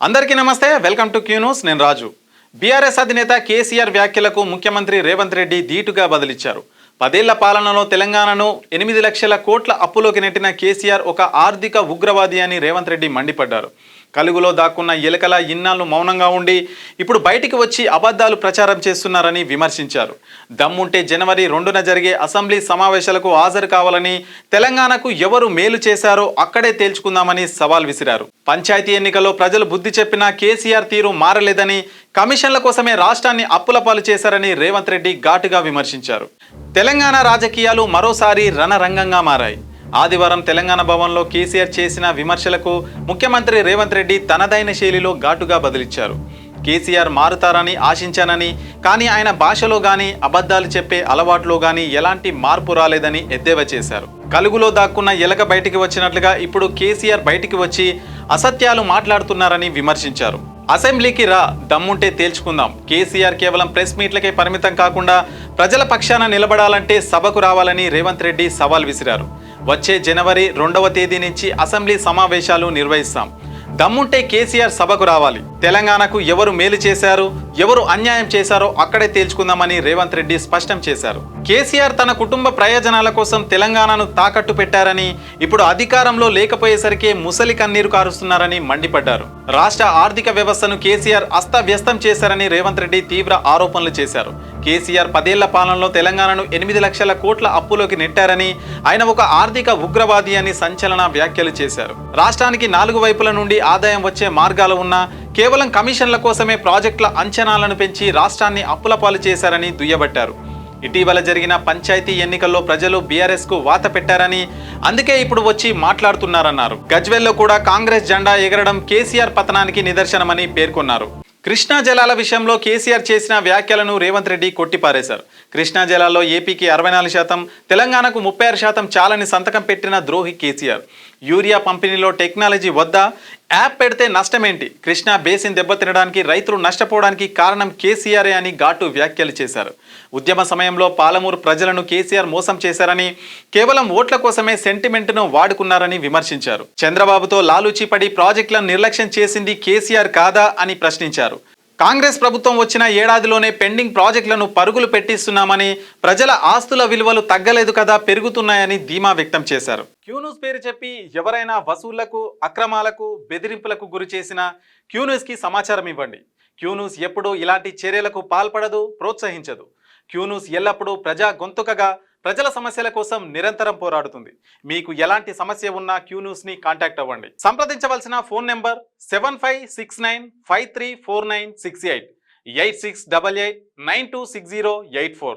అందరికీ నమస్తే, welcome to Q news. నేను రాజు. బీఆర్ఎస్ అధినేత కేసీఆర్ వ్యాఖ్యలకు ముఖ్యమంత్రి రేవంత్ రెడ్డి ధీటుగా బదిలిచ్చారు. 10 ఏళ్ల పాలనలో తెలంగాణను 8 లక్షల కోట్ల అప్పులోకి నెట్టిన కేసీఆర్ ఒక ఆర్థిక ఉగ్రవాది అని రేవంత్ రెడ్డి మండిపడ్డారు. కలుగులో దాక్కున్న ఎలకల ఇన్నాళ్ళు మౌనంగా ఉండి ఇప్పుడు బయటికి వచ్చి అబద్ధాలు ప్రచారం చేస్తున్నారని విమర్శించారు. దమ్ముంటే జనవరి 2న జరిగే అసెంబ్లీ సమావేశాలకు హాజరు కావాలని, తెలంగాణకు ఎవరు మేలు చేశారో అక్కడే తేల్చుకుందామని సవాల్ విసిరారు. పంచాయతీ ఎన్నికల్లో ప్రజలు బుద్ధి చెప్పినా కేసీఆర్ తీరు మారలేదని, కమిషన్ల కోసమే రాష్ట్రాన్ని అప్పుల పాలు చేశారని రేవంత్ రెడ్డి ఘాటుగా విమర్శించారు. తెలంగాణ రాజకీయాలు మరోసారి రణరంగంగా మారాయి. ఆదివారం తెలంగాణ భవన్లో కేసీఆర్ చేసిన విమర్శలకు ముఖ్యమంత్రి రేవంత్ రెడ్డి తనదైన శైలిలో ఘాటుగా బదిలిచ్చారు. కేసీఆర్ మారుతారని ఆశించానని, కానీ ఆయన భాషలో గానీ, అబద్ధాలు చెప్పే అలవాట్లో గానీ ఎలాంటి మార్పు రాలేదని ఎద్దేవా చేశారు. కలుగులో దాక్కున్న ఎలక బయటికి వచ్చినట్లుగా ఇప్పుడు కేసీఆర్ బయటికి వచ్చి అసత్యాలు మాట్లాడుతున్నారని విమర్శించారు. అసెంబ్లీకి రా, దమ్ముంటే తేల్చుకుందాం. కేసీఆర్ కేవలం ప్రెస్ మీట్లకే పరిమితం కాకుండా ప్రజల పక్షాన నిలబడాలంటే సభకు రావాలని రేవంత్ రెడ్డి సవాల్ విసిరారు. వచ్చే జనవరి 2వ తేదీ నుంచి అసెంబ్లీ సమావేశాలు నిర్వహిస్తాం. దమ్ముంటే కేసీఆర్ సభకు రావాలి. తెలంగాణకు ఎవరు మేలు చేశారు, ఎవరు అన్యాయం చేశారో అక్కడే తేల్చుకుందామని రేవంత్ రెడ్డి స్పష్టం చేశారు. కేసీఆర్ తన కుటుంబ ప్రయోజనాల కోసం తెలంగాణను తాకట్టు పెట్టారని, ఇప్పుడు అధికారంలో లేకపోయేసరికి ముసలి కన్నీరు కారుస్తున్నారని మండిపడ్డారు. రాష్ట్ర ఆర్థిక వ్యవస్థను కేసీఆర్ అస్తవ్యస్తం చేశారని రేవంత్ రెడ్డి తీవ్ర ఆరోపణలు చేశారు. కేసీఆర్ 10 ఏళ్ల పాలనలో తెలంగాణను 8 లక్షల కోట్ల అప్పులోకి నెట్టారని, ఆయన ఒక ఆర్థిక ఉగ్రవాది అని సంచలన వ్యాఖ్యలు చేశారు. రాష్ట్రానికి 4 వైపుల నుండి ఆదాయం వచ్చే మార్గాలు ఉన్నా కేవలం కమిషన్ల కోసమే ప్రాజెక్టుల అంచనాలను పెంచి రాష్ట్రాన్ని అప్పుల పాలు చేశారని దుయ్యబట్టారు. ఇటీవల జరిగిన పంచాయతీ ఎన్నికల్లో ప్రజలు బీఆర్ఎస్ కు వాత పెట్టారని, అందుకే ఇప్పుడు వచ్చి మాట్లాడుతున్నారన్నారు. గజ్వేల్లో కూడా కాంగ్రెస్ జెండా ఎగరడం కేసీఆర్ పతనానికి నిదర్శనమని పేర్కొన్నారు. కృష్ణా జలాల విషయంలో కేసీఆర్ చేసిన వ్యాఖ్యలను రేవంత్ రెడ్డి కొట్టిపారేశారు. కృష్ణా జలాల్లో ఏపీకి 64%, తెలంగాణకు 36% చాలని సంతకం పెట్టిన ద్రోహి కేసీఆర్. యూరియా పంపిణీలో టెక్నాలజీ వద్దా? యాప్ పెడితే నష్టమేంటి? కృష్ణా బేసిన్ దెబ్బతినడానికి, రైతులు నష్టపోవడానికి కారణం కేసీఆరే అని ఘాటు వ్యాఖ్యలు చేశారు. ఉద్యమ సమయంలో పాలమూరు ప్రజలను కేసీఆర్ మోసం చేశారని, కేవలం ఓట్ల కోసమే సెంటిమెంట్ను వాడుకున్నారని విమర్శించారు. చంద్రబాబుతో లాలూచీపడి ప్రాజెక్టులను నిర్లక్ష్యం చేసింది కేసీఆర్ కాదా అని ప్రశ్నించారు. కాంగ్రెస్ ప్రభుత్వం వచ్చిన ఏడాదిలోనే పెండింగ్ ప్రాజెక్టులను పరుగులు పెట్టిస్తున్నామని, ప్రజల ఆస్తుల విలువలు తగ్గలేదు కదా, పెరుగుతున్నాయని ధీమా వ్యక్తం చేశారు. క్యూన్యూస్ పేరు చెప్పి ఎవరైనా వసూళ్లకు, అక్రమాలకు, బెదిరింపులకు గురి చేసినా క్యూన్యూస్కి సమాచారం ఇవ్వండి. క్యూన్యూస్ ఎప్పుడూ ఇలాంటి చర్యలకు పాల్పడదు, ప్రోత్సహించదు. క్యూన్యూస్ ఎల్లప్పుడూ ప్రజా గొంతుకగా ప్రజల సమస్యల కోసం నిరంతరం పోరాడుతుంది. మీకు ఎలాంటి సమస్య ఉన్నా క్యూన్యూస్ని కాంటాక్ట్ అవ్వండి. సంప్రదించవలసిన ఫోన్ నెంబర్ 7569534968 8688926084.